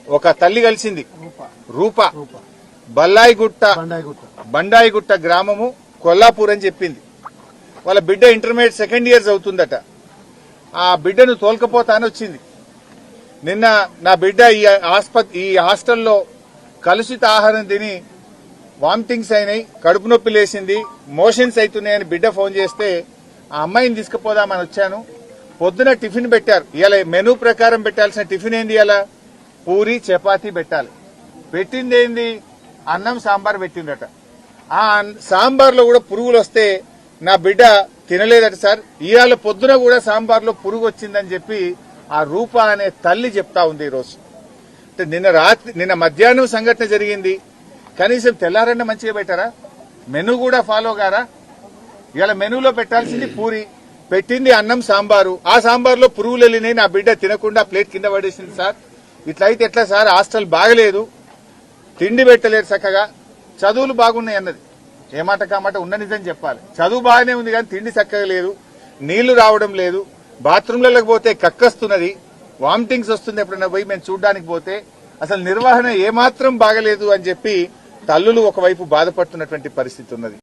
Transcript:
ఒక తల్లి కలిసింది రూప బండాయిగుట్ట గ్రామము కొల్లాపూర్ అని చెప్పింది. వాళ్ళ బిడ్డ ఇంటర్మీడియట్ సెకండ్ ఇయర్స్ అవుతుందట. ఆ బిడ్డను తోలుకపోతాని వచ్చింది. నిన్న నా బిడ్డ ఈ హాస్టల్లో కలుషిత ఆహారం తిని వామిటింగ్స్ అయినాయి, కడుపు నొప్పి లేసింది, మోషన్స్ అవుతున్నాయని బిడ్డ ఫోన్ చేస్తే ఆ అమ్మాయిని తీసుకుపోదామని వచ్చాను. పొద్దున టిఫిన్ పెట్టారు. ఇలా మెనూ ప్రకారం పెట్టాల్సిన టిఫిన్ ఏంది? ఇలా పూరి చపాతీ పెట్టాలి. పెట్టింది ఏంది? అన్నం సాంబార్ పెట్టిందట. ఆ సాంబార్లో కూడా పురుగులు వస్తే నా బిడ్డ తినలేదట సార్. ఇవాళ పొద్దున కూడా సాంబార్లో పురుగు వచ్చిందని చెప్పి ఆ రూప అనే తల్లి చెప్తా ఉంది. ఈరోజు అంటే నిన్న మధ్యాహ్నం సంఘటన జరిగింది. కనీసం తెల్లారన్న మంచిగా పెట్టారా? మెనూ కూడా ఫాలో గారా? ఇలా మెనూలో పెట్టాల్సింది పూరి, పెట్టింది అన్నం సాంబారు. ఆ సాంబార్లో పురుగులు వెళ్ళినాయి, నా బిడ్డ తినకుండా ప్లేట్ కింద పడేసింది. సార్ ఇట్లయితే ఎట్లా సార్? హాస్టల్ బాగలేదు, తిండి పెట్టలేరు చక్కగా, చదువులు బాగున్నాయి అన్నది. ఏమాట కామాట ఉన్న నిజం చెప్పాలి. చదువు బాగానే ఉంది కానీ తిండి చక్కగా లేదు, నీళ్లు రావడం లేదు, బాత్రూంలకు పోతే కక్కస్తున్నది, వామిటింగ్స్ వస్తుంది. ఎప్పుడైనా పోయి మేము చూడ్డానికి పోతే అసలు నిర్వహణ ఏమాత్రం బాగలేదు అని చెప్పి తల్లులు ఒకవైపు బాధపడుతున్నటువంటి పరిస్థితి ఉన్నది.